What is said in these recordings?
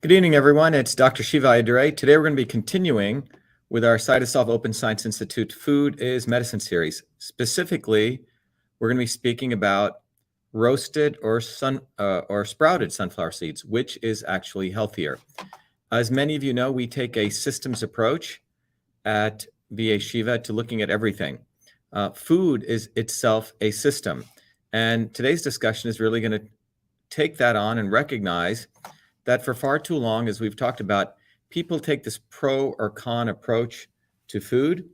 Good evening, everyone. It's Dr. Shiva. Today we're going to be continuing with our CytoSolve Open Science Institute Food is Medicine series. Specifically, we're going to be speaking about roasted or sprouted sunflower seeds, which is actually healthier. As many of you know, we take a systems approach at VA Shiva to looking at everything. Food is itself a system. And today's discussion is really going to take that on and recognize that for far too long, as we've talked about, people take this pro or con approach to food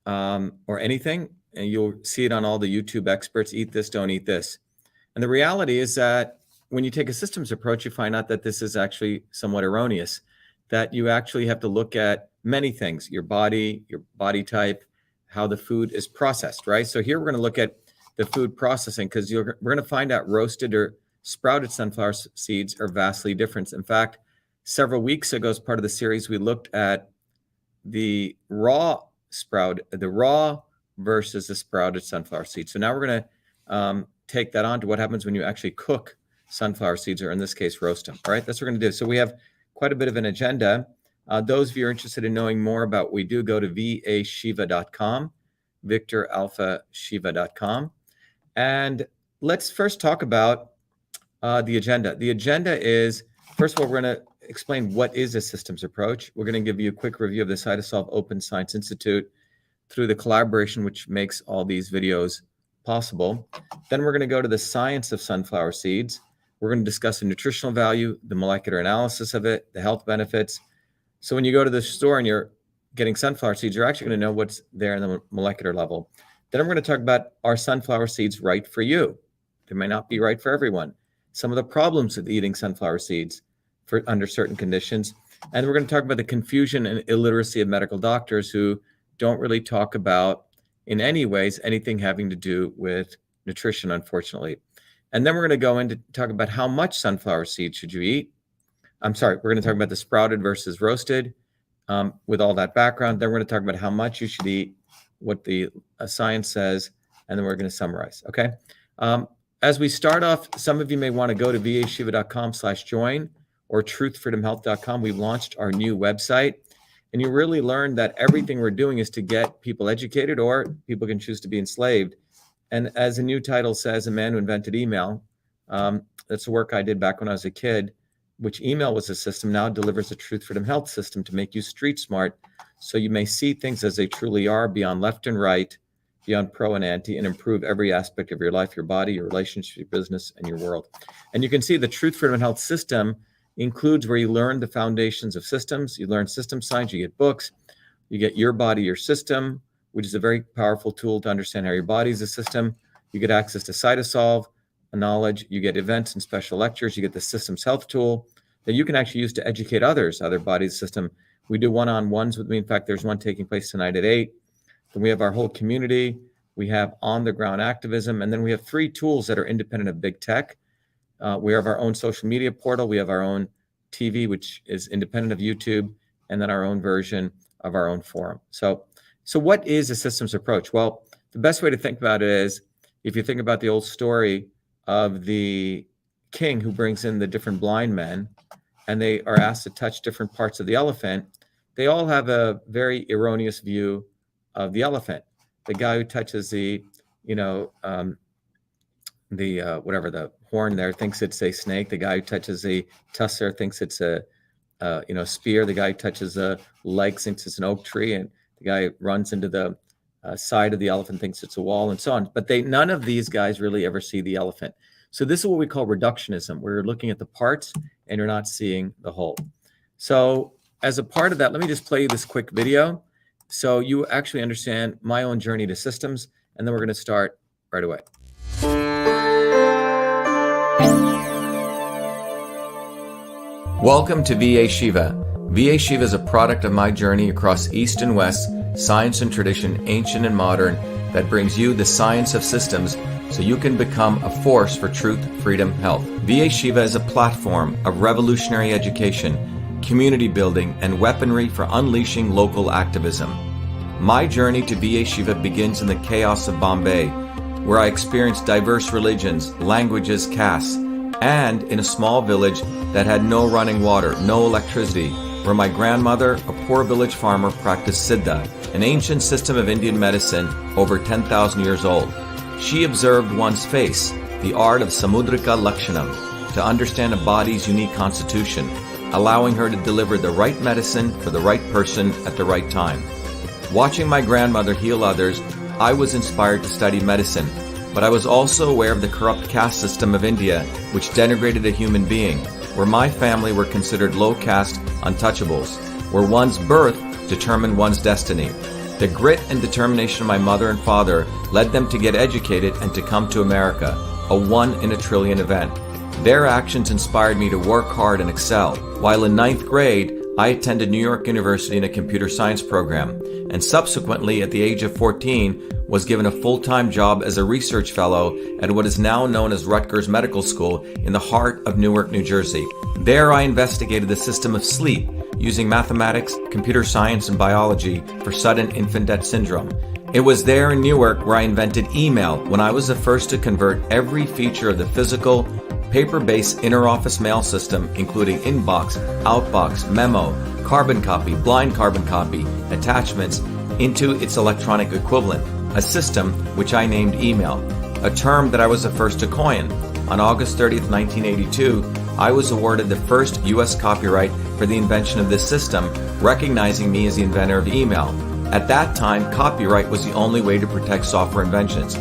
or anything, and you'll see it on all the YouTube experts, eat this, don't eat this. And the reality is that when you take a systems approach, you find out that this is actually somewhat erroneous, that you actually have to look at many things, your body type, how the food is processed, right? So here we're going to look at the food processing because we're going to find out roasted or sprouted sunflower seeds are vastly different. In fact, several weeks ago, as part of the series, we looked at the raw versus the sprouted sunflower seeds. So now we're going to take that on to what happens when you actually cook sunflower seeds, or in this case, roast them. All right, that's what we're going to do. So we have quite a bit of an agenda. Those of you who are interested in knowing more about what we do, go to vashiva.com, victoralphashiva.com. And let's first talk about the agenda. The agenda is, first of all, we're going to explain what is a systems approach. We're going to give you a quick review of the CytoSolve Open Science Institute through the collaboration which makes all these videos possible. Then we're going to go to the science of sunflower seeds. We're going to discuss the nutritional value, the molecular analysis of it, the health benefits. So when you go to the store and you're getting sunflower seeds, you're actually going to know what's there in the molecular level. Then we're going to talk about, are sunflower seeds right for you? They may not be right for everyone. Some of the problems with eating sunflower seeds under certain conditions. And we're going to talk about the confusion and illiteracy of medical doctors who don't really talk about, in any ways, anything having to do with nutrition, unfortunately. And then we're going to go into talk about how much sunflower seeds should you eat. We're going to talk about the sprouted versus roasted with all that background. Then we're going to talk about how much you should eat, what the science says, and then we're going to summarize, okay? As we start off, some of you may want to go to vashiva.com/join or truthfreedomhealth.com. We've launched our new website, and you really learn that everything we're doing is to get people educated, or people can choose to be enslaved. And as the new title says, a man who invented email, that's the work I did back when I was a kid, which email was a system, now delivers a Truth Freedom Health system to make you street smart so you may see things as they truly are, beyond left and right, beyond pro and anti, and improve every aspect of your life, your body, your relationship, your business, and your world. And you can see the Truth, Freedom, and Health system includes where you learn the foundations of systems. You learn system science, you get books, you get Your Body, Your System, which is a very powerful tool to understand how your body is a system. You get access to CytoSolve, knowledge, you get events and special lectures, you get the Systems Health tool that you can actually use to educate others, other bodies system. We do one-on-ones with me. In fact, there's one taking place tonight at 8. Then we have our whole community. We have on-the-ground activism. And then we have 3 tools that are independent of big tech. We have our own social media portal. We have our own TV, which is independent of YouTube, and then our own version of our own forum. So what is a systems approach? Well, the best way to think about it is, if you think about the old story of the king who brings in the different blind men, and they are asked to touch different parts of the elephant, they all have a very erroneous view of the elephant. The guy who touches the horn there thinks it's a snake. The guy who touches the tusk there thinks it's a spear. The guy who touches the leg thinks it's an oak tree, and the guy who runs into the side of the elephant thinks it's a wall, and so on. But none of these guys really ever see the elephant. So this is what we call reductionism, where you're looking at the parts and you're not seeing the whole. So as a part of that, let me just play you this quick video so you actually understand my own journey to systems, and then we're going to start right away. Welcome to VA Shiva. VA Shiva is a product of my journey across East and West, science and tradition, ancient and modern, that brings you the science of systems so you can become a force for truth, freedom, health. VA Shiva is a platform of revolutionary education community building, and weaponry for unleashing local activism. My journey to VA-Shiva begins in the chaos of Bombay, where I experienced diverse religions, languages, castes, and in a small village that had no running water, no electricity, where my grandmother, a poor village farmer, practiced Siddha, an ancient system of Indian medicine over 10,000 years old. She observed one's face, the art of Samudrika Lakshanam, to understand a body's unique constitution, allowing her to deliver the right medicine for the right person at the right time. Watching my grandmother heal others, I was inspired to study medicine, but I was also aware of the corrupt caste system of India, which denigrated a human being, where my family were considered low-caste untouchables, where one's birth determined one's destiny. The grit and determination of my mother and father led them to get educated and to come to America, a 1 in a trillion event. Their actions inspired me to work hard and excel. While in 9th grade, I attended New York University in a computer science program, and subsequently, at the age of 14, was given a full-time job as a research fellow at what is now known as Rutgers Medical School in the heart of Newark, New Jersey. There I investigated the system of sleep using mathematics, computer science, and biology for sudden infant death syndrome. It was there in Newark where I invented email, when I was the first to convert every feature of the physical, paper-based inter-office mail system, including inbox, outbox, memo, carbon copy, blind carbon copy, attachments, into its electronic equivalent, a system which I named email, a term that I was the first to coin. On August 30th, 1982, I was awarded the first U.S. copyright for the invention of this system, recognizing me as the inventor of email. At that time, copyright was the only way to protect software inventions.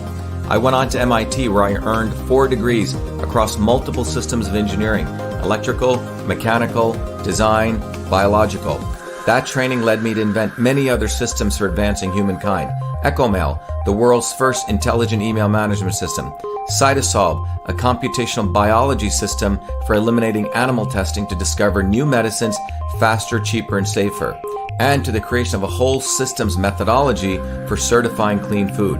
I went on to MIT, where I earned 4 degrees across multiple systems of engineering: electrical, mechanical, design, biological. That training led me to invent many other systems for advancing humankind. EchoMail, the world's first intelligent email management system. CytoSolve, a computational biology system for eliminating animal testing to discover new medicines faster, cheaper, and safer. And to the creation of a whole systems methodology for certifying clean food.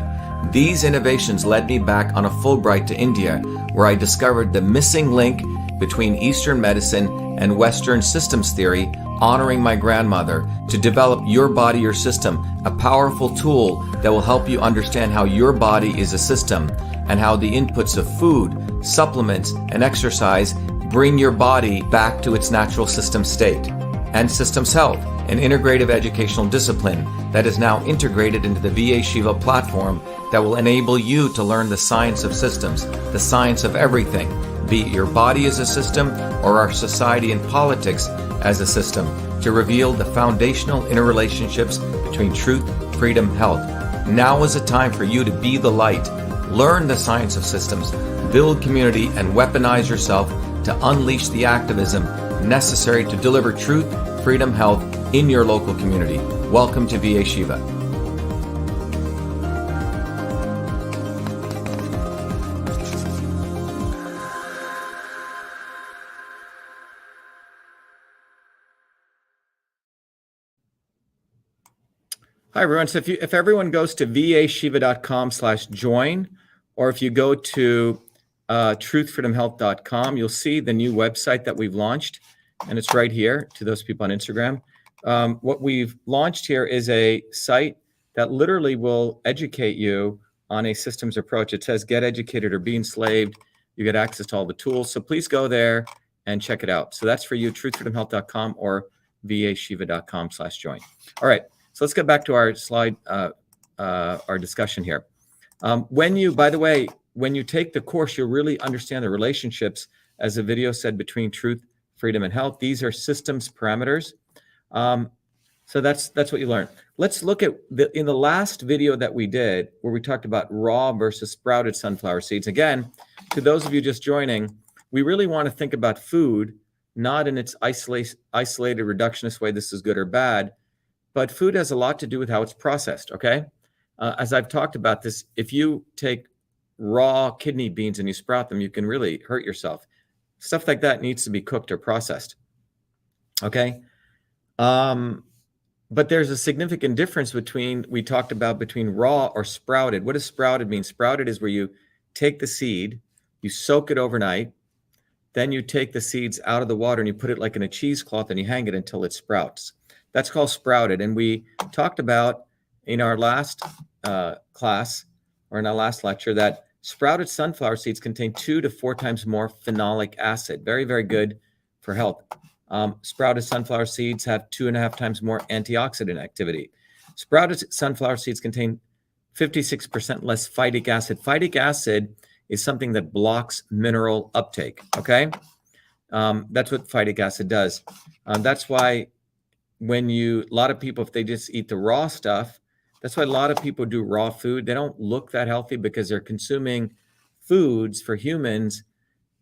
These innovations led me back on a Fulbright to India, where I discovered the missing link between Eastern medicine and Western systems theory, honoring my grandmother, to develop Your Body, Your System, a powerful tool that will help you understand how your body is a system and how the inputs of food, supplements, and exercise bring your body back to its natural system state. And Systems Health, an integrative educational discipline that is now integrated into the VA-Shiva platform that will enable you to learn the science of systems, the science of everything, be it your body as a system or our society and politics as a system, to reveal the foundational interrelationships between truth, freedom, health. Now is the time for you to be the light, learn the science of systems, build community, and weaponize yourself to unleash the activism necessary to deliver truth, freedom, health in your local community. Welcome to VA-Shiva. Hi, everyone. So if everyone goes to vashiva.com/join, or if you go to truthfreedomhealth.com, you'll see the new website that we've launched, and it's right here to those people on Instagram. What we've launched here is a site that literally will educate you on a systems approach. It says get educated or be enslaved. You get access to all the tools. So please go there and check it out. So that's for you, truthfreedomhealth.com or vashiva.com/join. All right. So let's get back to our slide, our discussion here. By the way, when you take the course, you'll really understand the relationships, as the video said, between truth, freedom, and health. These are systems parameters. So that's what you learn. Let's look at in the last video that we did, where we talked about raw versus sprouted sunflower seeds. Again, to those of you just joining, we really want to think about food, not in its isolated reductionist way, this is good or bad, but food has a lot to do with how it's processed, okay? As I've talked about this, if you take raw kidney beans and you sprout them, you can really hurt yourself. Stuff like that needs to be cooked or processed, okay? But there's a significant difference between raw or sprouted. What does sprouted mean? Sprouted is where you take the seed, you soak it overnight, Then you take the seeds out of the water and you put it like in a cheesecloth and you hang it until it sprouts. That's called sprouted. And we talked about in our last class or in our last lecture that sprouted sunflower seeds contain 2 to 4 times more phenolic acid. Very, very good for health. Sprouted sunflower seeds have 2.5 times more antioxidant activity. Sprouted sunflower seeds contain 56% less phytic acid. Phytic acid is something that blocks mineral uptake, okay? That's what phytic acid does. That's why a lot of people, if they just eat the raw stuff, that's why a lot of people do raw food. They don't look that healthy because they're consuming foods for humans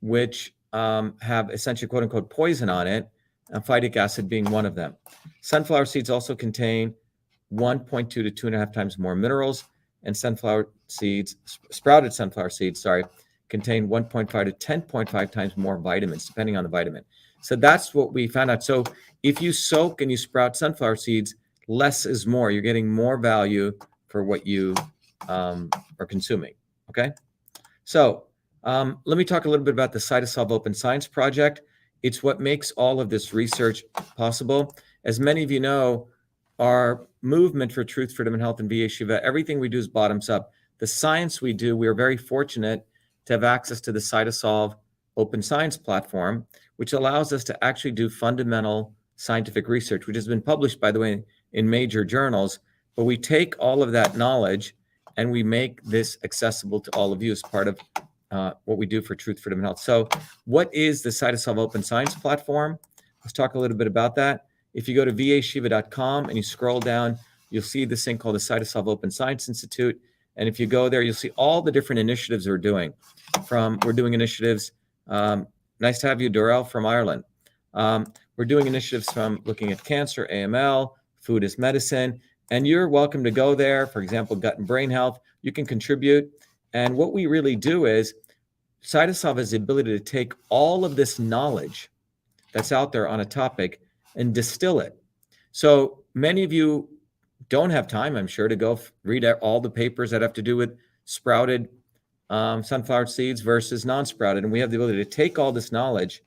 which have essentially quote unquote poison on it, and phytic acid being one of them. Sunflower seeds also contain 1.2 to 2.5 times more minerals, and sprouted sunflower seeds, contain 1.5 to 10.5 times more vitamins, depending on the vitamin. So that's what we found out. So if you soak and you sprout sunflower seeds, less is more. You're getting more value for what you are consuming, okay? So let me talk a little bit about the CytoSolve Open Science Project. It's what makes all of this research possible. As many of you know, our movement for truth, freedom, and health in VA/SHIVA, everything we do is bottoms up. The science we do, we are very fortunate to have access to the CytoSolve Open Science platform, which allows us to actually do fundamental scientific research, which has been published, by the way, in major journals. But we take all of that knowledge and we make this accessible to all of you as part of what we do for truth, freedom, and health. So what is the CytoSolve Open Science platform? Let's talk a little bit about that. If you go to vashiva.com and you scroll down, you'll see this thing called the CytoSolve Open Science Institute. And if you go there, you'll see all the different initiatives we're doing. We're doing initiatives. Nice to have you, Dorel, from Ireland. We're doing initiatives from looking at cancer, AML, food as medicine. And you're welcome to go there. For example, gut and brain health. You can contribute. And what we really do is CytoSolve has the ability to take all of this knowledge that's out there on a topic and distill it. So many of you don't have time, I'm sure, to go read all the papers that have to do with sprouted sunflower seeds versus non-sprouted. And we have the ability to take all this knowledge,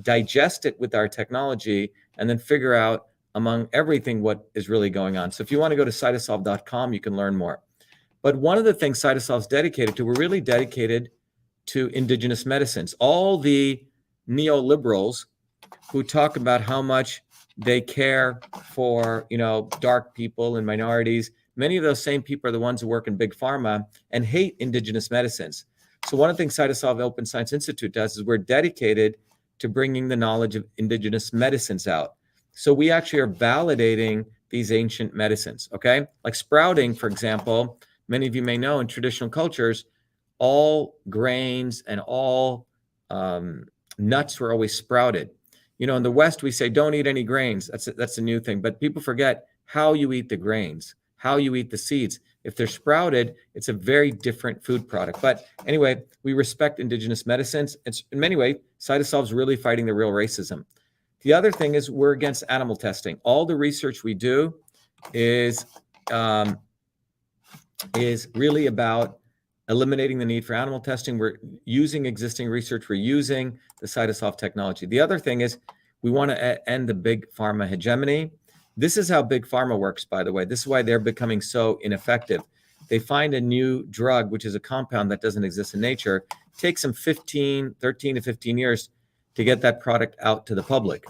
digest it with our technology, and then figure out among everything what is really going on. So if you want to go to cytosolve.com, you can learn more. But one of the things CytoSolve is dedicated to, we're really dedicated to indigenous medicines. All the neoliberals who talk about how much they care for, dark people and minorities, many of those same people are the ones who work in big pharma and hate indigenous medicines. So one of the things CytoSolve Open Science Institute does is we're dedicated to bringing the knowledge of indigenous medicines out. So we actually are validating these ancient medicines, okay? Like sprouting, for example, many of you may know in traditional cultures, all grains and all nuts were always sprouted. In the West, we say, don't eat any grains. That's a new thing. But people forget how you eat the grains, how you eat the seeds. If they're sprouted, it's a very different food product. But anyway, we respect indigenous medicines. It's in many ways, CytoSolve's really fighting the real racism. The other thing is we're against animal testing. All the research we do is really about eliminating the need for animal testing. We're using existing research. We're using the CytoSolve technology. The other thing is we want to end the big pharma hegemony. This is how big pharma works, by the way. This is why they're becoming so ineffective. They find a new drug, which is a compound that doesn't exist in nature. It takes them 13 to 15 years to get that product out to the public.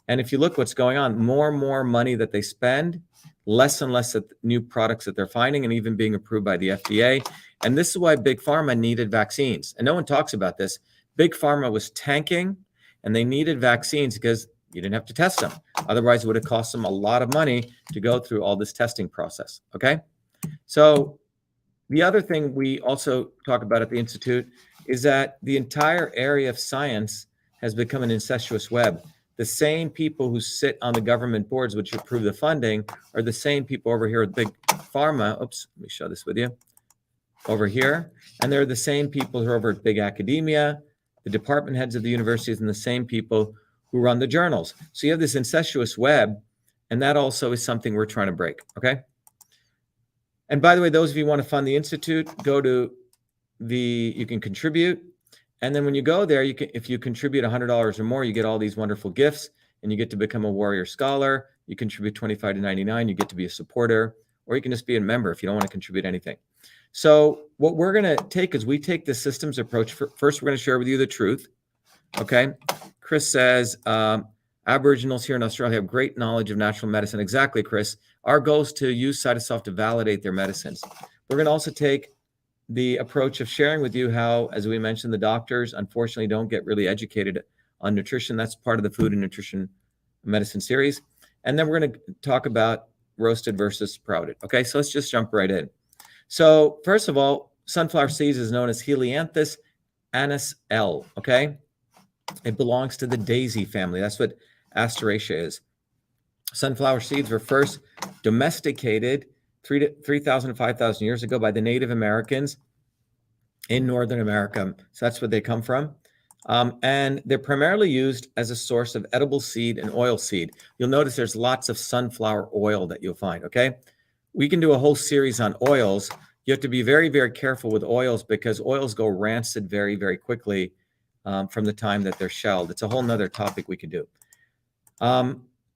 And if you look what's going on, more and more money that they spend, less and less of new products that they're finding and even being approved by the FDA. And this is why big pharma needed vaccines. And no one talks about this. Big pharma was tanking and they needed vaccines because you didn't have to test them. Otherwise, it would have cost them a lot of money to go through all this testing process, okay? So the other thing we also talk about at the Institute is that the entire area of science has become an incestuous web. The same people who sit on the government boards which approve the funding are the same people over here with big pharma. Oops, let me show this with you. Over here. And they're the same people who are over at big academia, the department heads of the universities, and the same people who run the journals. So you have this incestuous web, and that also is something we're trying to break, okay? And by the way, those of you who want to fund the Institute, you can contribute. And then when you go there, if you contribute $100 or more, you get all these wonderful gifts, and you get to become a warrior scholar. You contribute 25 to 99, you get to be a supporter, or you can just be a member if you don't want to contribute anything. So what we're going to take is we take the systems approach. First, we're going to share with you the truth. Okay. Chris says, Aboriginals here in Australia have great knowledge of natural medicine. Exactly, Chris. Our goal is to use CytoSolve to validate their medicines. We're going to also take the approach of sharing with you how, as we mentioned, the doctors unfortunately don't get really educated on nutrition. That's part of the food and nutrition medicine series. And then we're going to talk about roasted versus sprouted. Okay, so let's just jump right in. So first of all, sunflower seeds is known as Helianthus anise L. Okay, it belongs to the daisy family. That's what Asteraceae is. Sunflower seeds were first domesticated 3,000 to 5,000 years ago by the Native Americans in Northern America. So that's where they come from. And they're primarily used as a source of edible seed and oil seed. You'll notice there's lots of sunflower oil that you'll find, okay? We can do a whole series on oils. You have to be very, very careful with oils because oils go rancid very, very quickly from the time that they're shelled. It's a whole nother topic we could do.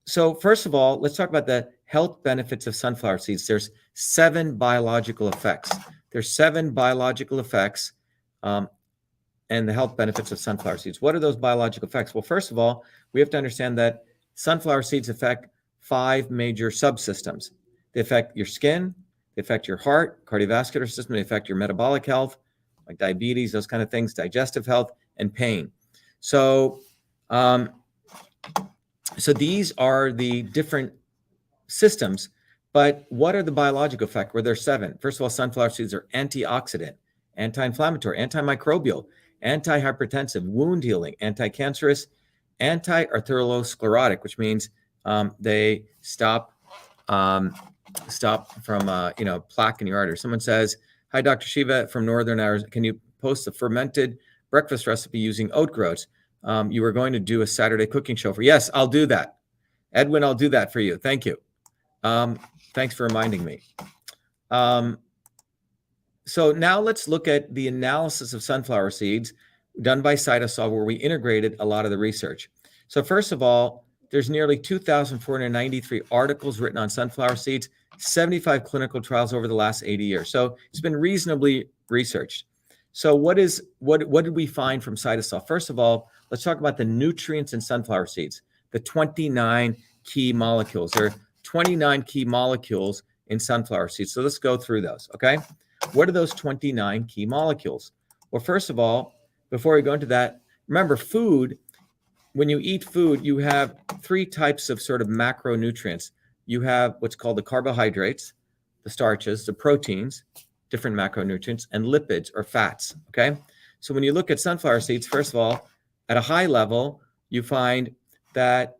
So first of all, let's talk about the health benefits of sunflower seeds. There's 7 biological effects. There's 7 biological effects and the health benefits of sunflower seeds. What are those biological effects? Well, first of all, we have to understand that sunflower seeds affect 5 major subsystems. They affect your skin, they affect your heart, cardiovascular system, they affect your metabolic health, like diabetes, those kind of things, digestive health, and pain. So, so these are the different systems, but what are the biological effects? Well, there's 7. First of all, sunflower seeds are antioxidant, anti-inflammatory, antimicrobial, anti-hypertensive, wound healing, anti-cancerous, anti-arteriosclerotic, which means they stop from plaque in your artery. Someone says, "Hi, Dr. Shiva from Northern Arizona. Can you post a fermented breakfast recipe using oat groats? You were going to do a Saturday cooking show for." Yes, I'll do that. Edwin, I'll do that for you. Thank you. Thanks for reminding me. So now let's look at the analysis of sunflower seeds done by CytoSolve, where we integrated a lot of the research. So first of all, there's nearly 2,493 articles written on sunflower seeds, 75 clinical trials over the last 80 years. So it's been reasonably researched. So what did we find from CytoSolve? First of all, let's talk about the nutrients in sunflower seeds, the 29 key molecules. There are 29 key molecules in sunflower seeds. So let's go through those, okay? What are those 29 key molecules? Well, first of all, before we go into that, remember food, when you eat food, you have 3 types of sort of macronutrients. You have what's called the carbohydrates, the starches, the proteins, different macronutrients, and lipids or fats, okay? So when you look at sunflower seeds, first of all, at a high level, you find that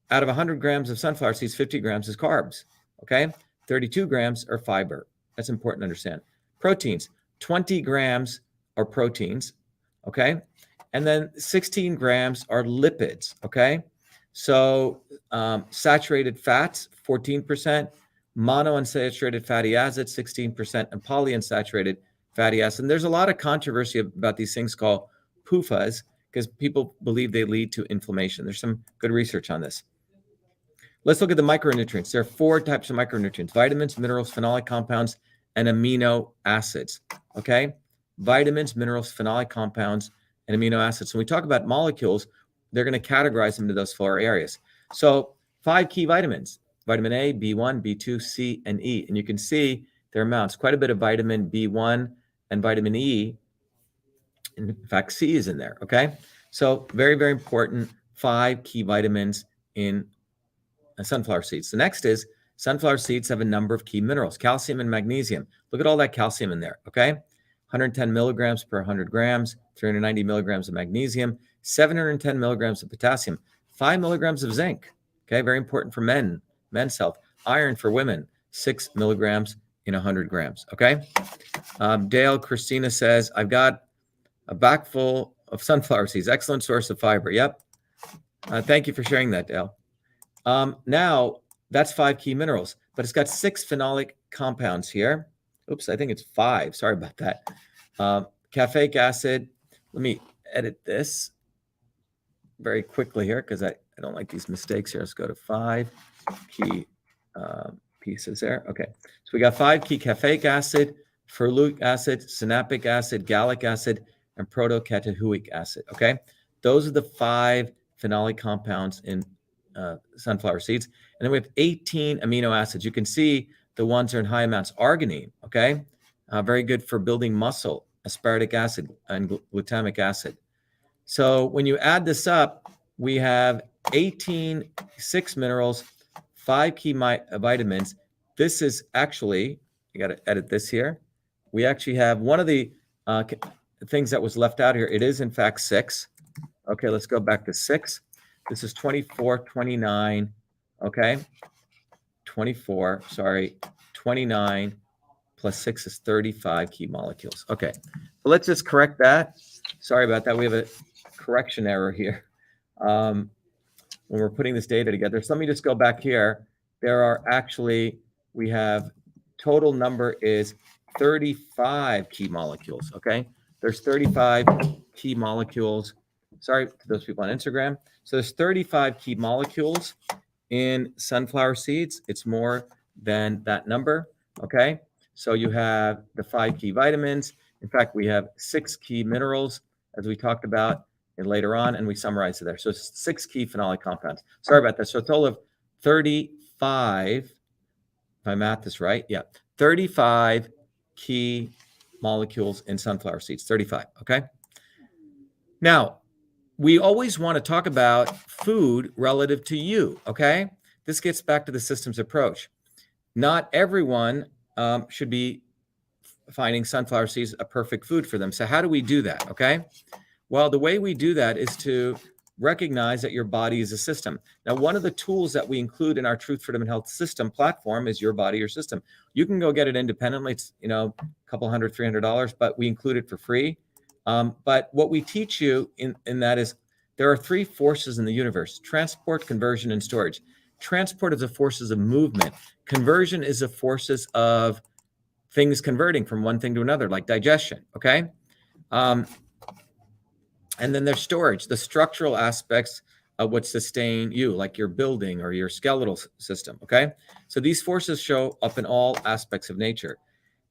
out of 100 grams of sunflower seeds, 50 grams is carbs, okay? 32 grams are fiber. That's important to understand. Proteins, 20 grams are proteins, okay? And then 16 grams are lipids, okay? So saturated fats, 14%, monounsaturated fatty acids, 16%, and polyunsaturated fatty acids. And there's a lot of controversy about these things called PUFAs because people believe they lead to inflammation. There's some good research on this. Let's look at the micronutrients. There are 4 types of micronutrients: vitamins, minerals, phenolic compounds, and amino acids, okay? Vitamins, minerals, phenolic compounds, and amino acids. When we talk about molecules, they're going to categorize them into those 4 areas. So 5 key vitamins: vitamin A, B1, B2, C, and E. And you can see their amounts. Quite a bit of vitamin B1 and vitamin E. In fact, C is in there, okay? So very, very important 5 key vitamins in sunflower seeds. The next is sunflower seeds have a number of key minerals: calcium and magnesium. Look at all that calcium in there, okay? 110 milligrams per 100 grams, 390 milligrams of magnesium, 710 milligrams of potassium, 5 milligrams of zinc, okay? Very important for men's health. Iron for women, 6 milligrams in 100 grams, okay? Dale Christina says, "I've got a bag full of sunflower seeds. Excellent source of fiber." Yep. Thank you for sharing that, Dale. Now, that's 5 key minerals, but it's got 6 phenolic compounds here. Oops, I think it's 5. Sorry about that. Caffeic acid. edit this very quickly here because I don't like these mistakes here. Let's go to 5 key pieces there. Okay, so we got 5 key caffeic acid, ferulic acid, sinapic acid, gallic acid, and protocatahuic acid. Okay, those are the 5 phenolic compounds in sunflower seeds. And then we have 18 amino acids. You can see the ones are in high amounts. Arginine, okay, very good for building muscle, aspartic acid, and glutamic acid. So when you add this up, we have 18 6 minerals, 5 key vitamins. This is actually, you got to edit this here. We actually have one of the things that was left out here. It is in fact 6. Okay, let's go back to 6. This is 24, 29, okay? 24, sorry, 29 plus 6 is 35 key molecules. Okay, so let's just correct that. Sorry about that. We have a correction error here when we're putting this data together. So let me just go back here. There are actually, we have total number is 35 key molecules, okay? There's 35 key molecules. Sorry to those people on Instagram. So there's 35 key molecules in sunflower seeds. It's more than that number, okay? So you have the 5 key vitamins. In fact, we have 6 key minerals, as we talked about and later on, and we summarize it there. So it's 6 key phenolic compounds. Sorry about that. So a total of 35, if my math is right, yeah, 35 key molecules in sunflower seeds, 35, okay? Now, we always want to talk about food relative to you, okay? This gets back to the systems approach. Not everyone should be finding sunflower seeds a perfect food for them. So how do we do that, okay? Well, the way we do that is to recognize that your body is a system. Now, one of the tools that we include in our Truth, Freedom, and Health system platform is Your Body, Your System. You can go get it independently. It's, a couple $100, $300, but we include it for free. But what we teach you in that is there are 3 forces in the universe: transport, conversion, and storage. Transport is the forces of movement. Conversion is the forces of things converting from one thing to another, like digestion, okay? And then there's storage, the structural aspects of what sustain you, like your building or your skeletal system, okay? So these forces show up in all aspects of nature.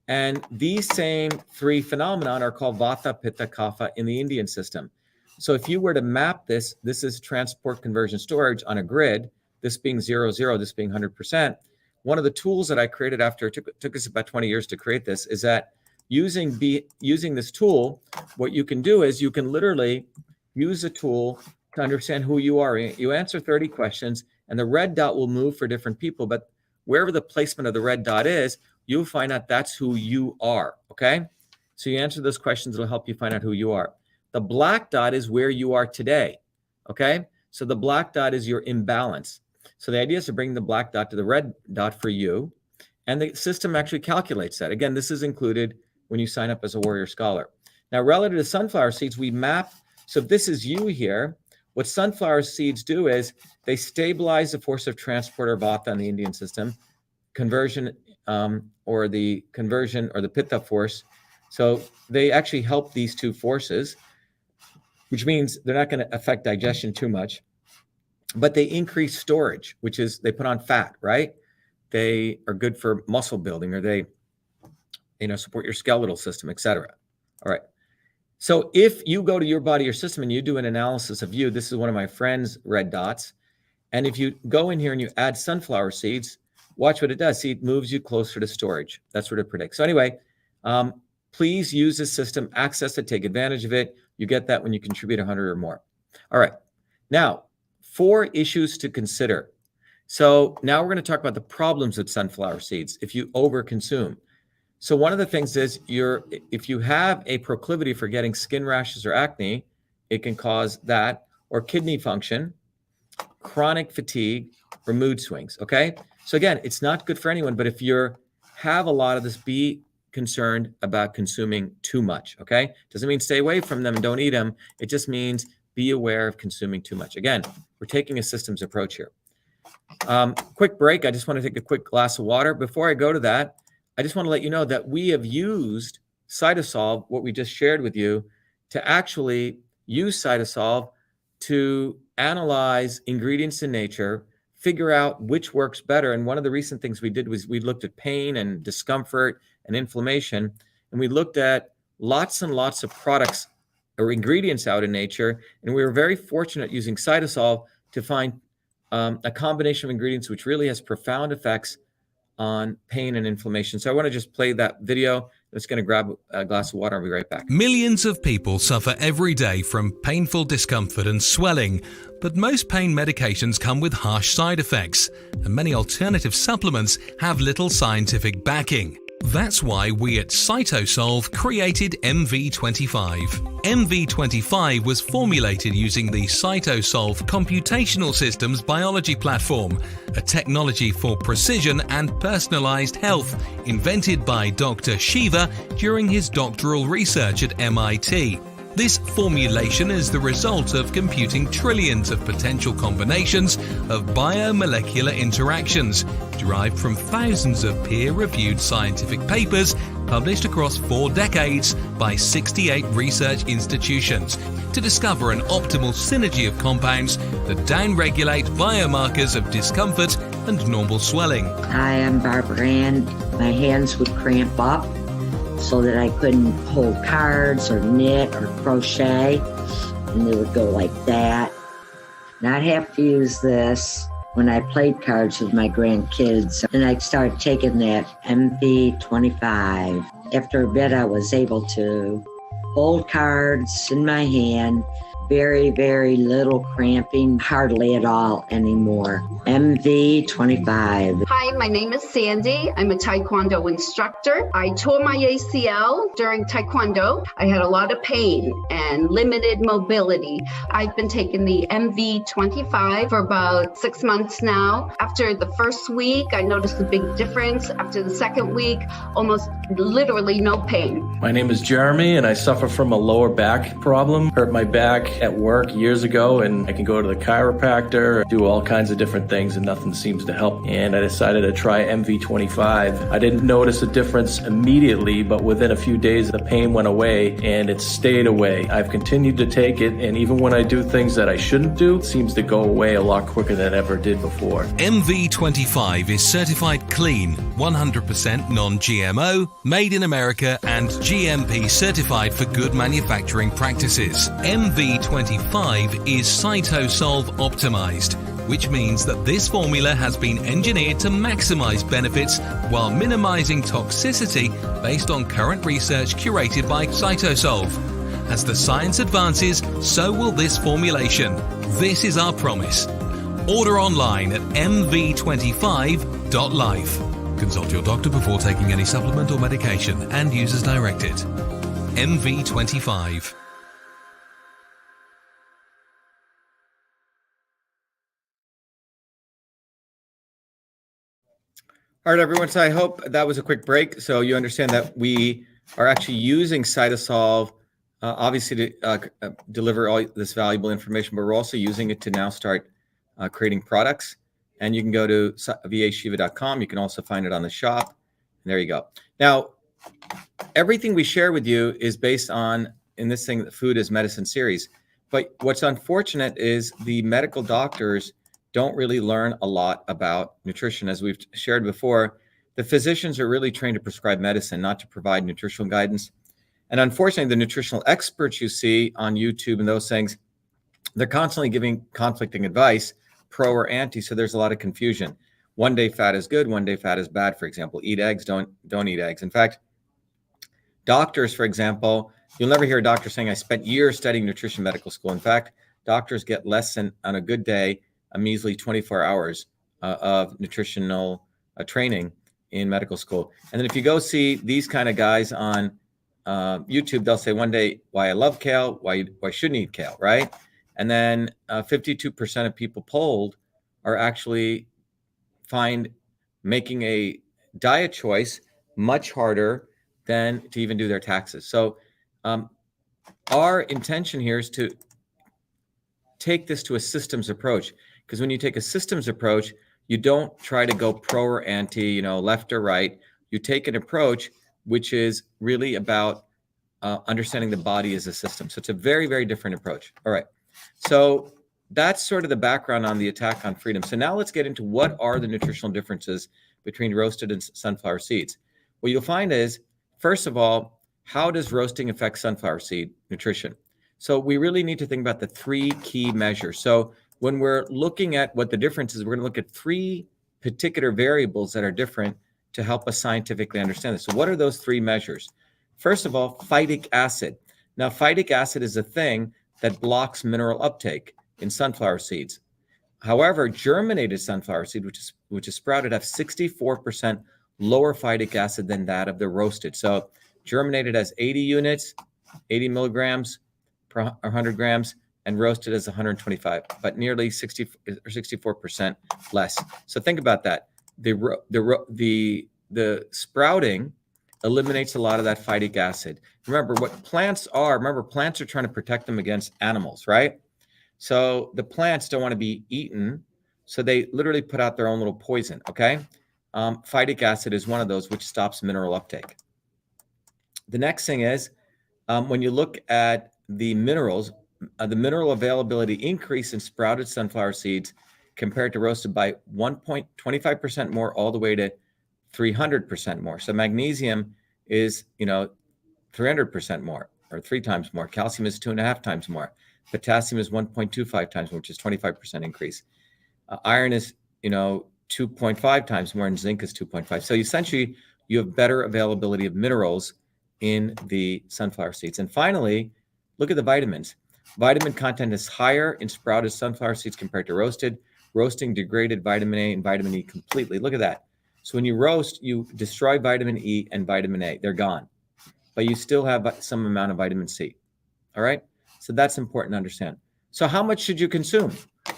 And these same 3 phenomena are called Vata, Pitta, Kapha in the Indian system. So if you were to map this, this is transport, conversion, storage on a grid, this being 0, 0, this being 100%. One of the tools that I created after, it took us about 20 years to create this, is that using this tool, what you can do is you can literally use a tool to understand who you are. You answer 30 questions, and the red dot will move for different people, but wherever the placement of the red dot is, you'll find out that's who you are, okay? So you answer those questions, it'll help you find out who you are. The black dot is where you are today, okay? So the black dot is your imbalance. So the idea is to bring the black dot to the red dot for you, and the system actually calculates that. Again, this is included when you sign up as a Warrior Scholar. Now, relative to sunflower seeds, we map, so if this is you here, what sunflower seeds do is they stabilize the force of transport or Vata in the Indian system, conversion or the Pitta force. So they actually help these 2 forces, which means they're not going to affect digestion too much, but they increase storage, which is they put on fat, right? They are good for muscle building, or they support your skeletal system, etc. All right. So if you go to Your Body, Your System, and you do an analysis of you, this is one of my friend's red dots. And if you go in here and you add sunflower seeds, watch what it does. See, it moves you closer to storage. That's what it predicts. So anyway, please use this system, access it, take advantage of it. You get that when you contribute 100 or more. All right. Now, 4 issues to consider. So now we're going to talk about the problems with sunflower seeds if you overconsume. So one of the things is if you have a proclivity for getting skin rashes or acne, it can cause that, or kidney function, chronic fatigue, or mood swings, okay? So again, it's not good for anyone, but if you have a lot of this, be concerned about consuming too much, okay? Doesn't mean stay away from them and don't eat them. It just means be aware of consuming too much. Again, we're taking a systems approach here. Quick break. I just want to take a quick glass of water. Before I go to that, I just want to let you know that we have used CytoSolve, what we just shared with you, to actually use CytoSolve to analyze ingredients in nature, figure out which works better. And one of the recent things we did was we looked at pain and discomfort and inflammation, and we looked at lots and lots of products or ingredients out in nature. And we were very fortunate using CytoSolve to find a combination of ingredients which really has profound effects on pain and inflammation. So I want to just play that video. I'm just going to grab a glass of water. I'll be right back. Millions of people suffer every day from painful discomfort and swelling, but most pain medications come with harsh side effects, and many alternative supplements have little scientific backing. That's why we at CytoSolve created MV25. MV25 was formulated using the CytoSolve Computational Systems Biology Platform, a technology for precision and personalized health invented by Dr. Shiva during his doctoral research at MIT. This formulation is the result of computing trillions of potential combinations of biomolecular interactions derived from thousands of peer-reviewed scientific papers published across 4 decades by 68 research institutions to discover an optimal synergy of compounds that downregulate biomarkers of discomfort and normal swelling. Hi, I'm Barbara Ann. My hands would cramp up so that I couldn't hold cards or knit or crochet, and they would go like that. And I'd have to use this when I played cards with my grandkids, and I started taking that MV25. After a bit, I was able to hold cards in my hand, very, very little cramping, hardly at all anymore. MV25. Hi, my name is Sandy. I'm a Taekwondo instructor. I tore my ACL during Taekwondo. I had a lot of pain and limited mobility. I've been taking the MV25 for about 6 months now. After the first week, I noticed a big difference. After the second week, almost literally no pain. My name is Jeremy, and I suffer from a lower back problem. Hurt my back at work years ago, and I can go to the chiropractor, do all kinds of different things, and nothing seems to help. And I decided to try MV25. I didn't notice a difference immediately, but within a few days, the pain went away, and it stayed away. I've continued to take it, and even when I do things that I shouldn't do, it seems to go away a lot quicker than it ever did before. MV25 is certified clean, 100% non-GMO, made in America, and GMP certified for good manufacturing practices. MV25 is CytoSolve optimized, which means that this formula has been engineered to maximize benefits while minimizing toxicity based on current research curated by CytoSolve. As the science advances, so will this formulation. This is our promise. Order online at mv25.life. Consult your doctor before taking any supplement or medication and use as directed. MV25. All right, everyone. So I hope that was a quick break. So you understand that we are actually using CytoSolve, obviously to deliver all this valuable information, but we're also using it to now start creating products. And you can go to vashiva.com. You can also find it on the shop. And there you go. Now, everything we share with you is based on, in this thing, the Food is Medicine series. But what's unfortunate is the medical doctors don't really learn a lot about nutrition. As we've shared before, the physicians are really trained to prescribe medicine, not to provide nutritional guidance. And unfortunately, the nutritional experts you see on YouTube and those things, they're constantly giving conflicting advice, pro or anti, so there's a lot of confusion. One day fat is good, one day fat is bad, for example. Eat eggs, don't eat eggs. In fact, doctors, for example, you'll never hear a doctor saying, I spent years studying nutrition medical school. In fact, doctors get less than, on a good day, a measly 24 hours of nutritional training in medical school. And then if you go see these kind of guys on YouTube, they'll say one day, why I love kale, why shouldn't eat kale, right? And then 52% of people polled are actually find making a diet choice much harder than to even do their taxes. So our intention here is to take this to a systems approach, because when you take a systems approach, you don't try to go pro or anti, left or right. You take an approach which is really about understanding the body as a system. So it's a very, very different approach. All right. So that's sort of the background on the attack on freedom. So now let's get into what are the nutritional differences between roasted and sunflower seeds. What you'll find is, first of all, how does roasting affect sunflower seed nutrition? So we really need to think about the three key measures. So when we're looking at what the difference is, we're going to look at three particular variables that are different to help us scientifically understand this. So what are those three measures? First of all, phytic acid. Now, phytic acid is a thing that blocks mineral uptake in sunflower seeds. However, germinated sunflower seed, which is sprouted, have 64% lower phytic acid than that of the roasted. So germinated has 80 units, 80 milligrams per 100 grams, and roasted as 125, but nearly 60 or 64% less. So think about that. The sprouting eliminates a lot of that phytic acid. Remember what plants are. Remember, plants are trying to protect them against animals, right? So the plants don't want to be eaten, so they literally put out their own little poison. Okay, phytic acid is one of those which stops mineral uptake. The next thing is when you look at the minerals. The mineral availability increase in sprouted sunflower seeds compared to roasted by 1.25% more all the way to 300% more. So magnesium is, 300% more or 3 times more. Calcium is 2.5 times more. Potassium is 1.25 times more, which is 25% increase. Iron is, 2.5 times more, and zinc is 2.5. So essentially, you have better availability of minerals in the sunflower seeds. And finally, look at the vitamins. Vitamin content is higher in sprouted sunflower seeds compared to roasted. Roasting degraded vitamin A and vitamin E completely. Look at that. So when you roast, you destroy vitamin E and vitamin A. They're gone. But you still have some amount of vitamin C. All right? So that's important to understand. So how much should you consume?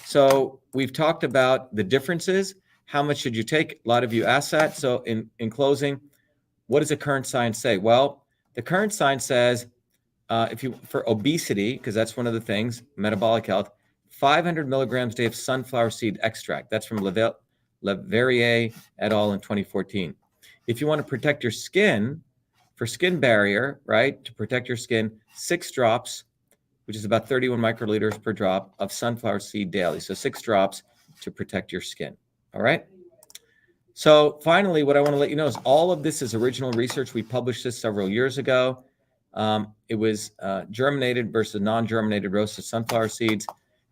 So we've talked about the differences. How much should you take? A lot of you asked that. So in closing, what does the current science say? Well, the current science says, for obesity, because that's one of the things, metabolic health, 500 milligrams a day of sunflower seed extract. That's from Leverrier et al. In 2014. If you want to protect your skin, for skin barrier, right, to protect your skin, 6 drops, which is about 31 microliters per drop of sunflower seed daily. So 6 drops to protect your skin. All right. So finally, what I want to let you know is all of this is original research. We published this several years ago. It was germinated versus non-germinated roasted sunflower seeds.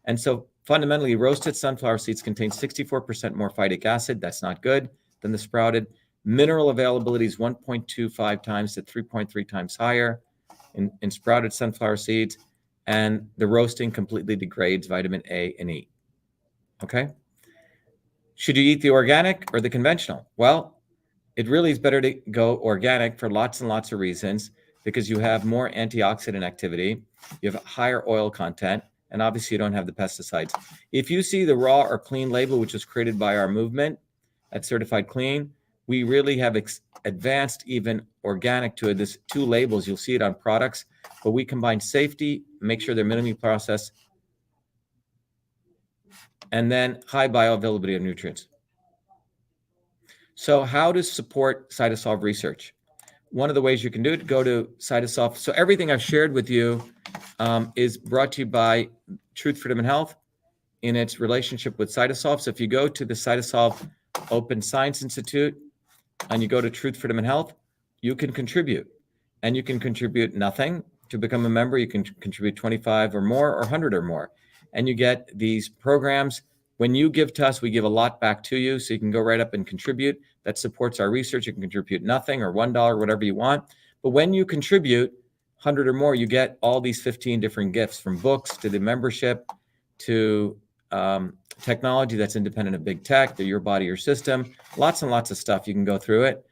And so fundamentally, roasted sunflower seeds contain 64% more phytic acid. That's not good than the sprouted. Mineral availability is 1.25 times to 3.3 times higher in sprouted sunflower seeds. And the roasting completely degrades vitamin A and E. Okay? Should you eat the organic or the conventional? Well, it really is better to go organic for lots and lots of reasons, because you have more antioxidant activity, you have higher oil content, and obviously you don't have the pesticides. If you see the raw or clean label, which was created by our movement at Certified Clean, we really have advanced even organic to this 2 labels. You'll see it on products, but we combine safety, make sure they're minimally processed, and then high bioavailability of nutrients. So how to support CytoSolve research? One of the ways you can do it, go to CytoSolve. So everything I've shared with you is brought to you by Truth, Freedom, and Health in its relationship with CytoSolve. So if you go to the CytoSolve Open Science Institute and you go to Truth, Freedom, and Health, you can contribute. And you can contribute nothing. To become a member, you can contribute 25 or more or 100 or more. And you get these programs. When you give to us, we give a lot back to you. So you can go right up and contribute. That supports our research. You can contribute nothing or $1, whatever you want. But when you contribute 100 or more, you get all these 15 different gifts, from books to the membership to technology that's independent of big tech, to Your Body, Your System, lots and lots of stuff. You can go through it.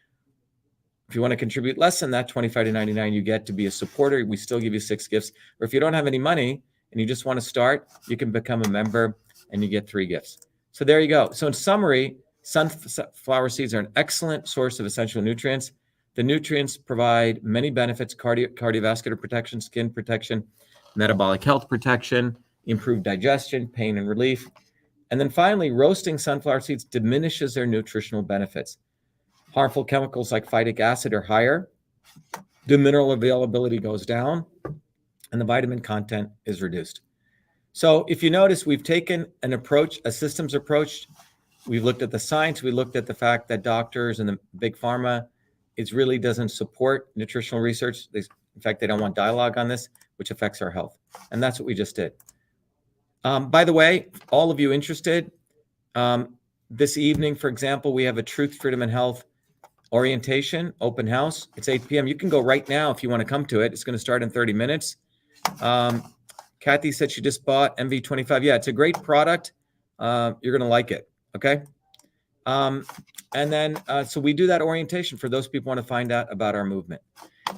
If you want to contribute less than that, $25 to $99, you get to be a supporter. We still give you 6 gifts. Or if you don't have any money and you just want to start, you can become a member and you get 3 gifts. So there you go. So in summary, sunflower seeds are an excellent source of essential nutrients. The nutrients provide many benefits: cardiovascular protection, skin protection, metabolic health protection, improved digestion, pain and relief. And then finally, roasting sunflower seeds diminishes their nutritional benefits. Harmful chemicals like phytic acid are higher the mineral availability goes down, and the vitamin content is reduced. So if you notice, we've taken an approach, a systems approach. We've looked at the science. We looked at the fact that doctors and the big pharma, it really doesn't support nutritional research. In fact, they don't want dialogue on this, which affects our health. And that's what we just did. By the way, all of you interested, this evening, for example, we have a Truth, Freedom, and Health orientation, open house. It's 8 p.m. You can go right now if you want to come to it. It's going to start in 30 minutes. Kathy said she just bought MV25. Yeah, it's a great product. You're going to like it. Okay. And then, so we do that orientation for those people who want to find out about our movement.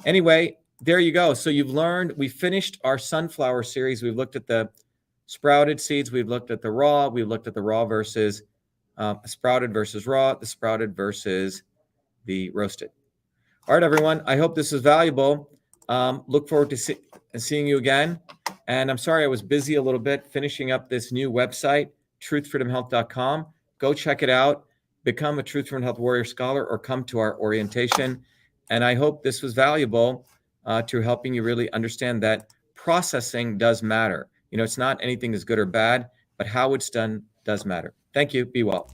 Anyway, there you go. So you've learned, we finished our sunflower series. We've looked at the sprouted seeds. We've looked at the raw. We've looked at the raw versus sprouted versus raw, the sprouted versus the roasted. All right, everyone. I hope this is valuable. Look forward to seeing you again. And I'm sorry I was busy a little bit finishing up this new website, truthfreedomhealth.com. Go check it out. Become a Truth Freedom Health Warrior Scholar or come to our orientation. And I hope this was valuable to helping you really understand that processing does matter. You know, it's not anything is good or bad, but how it's done does matter. Thank you. Be well.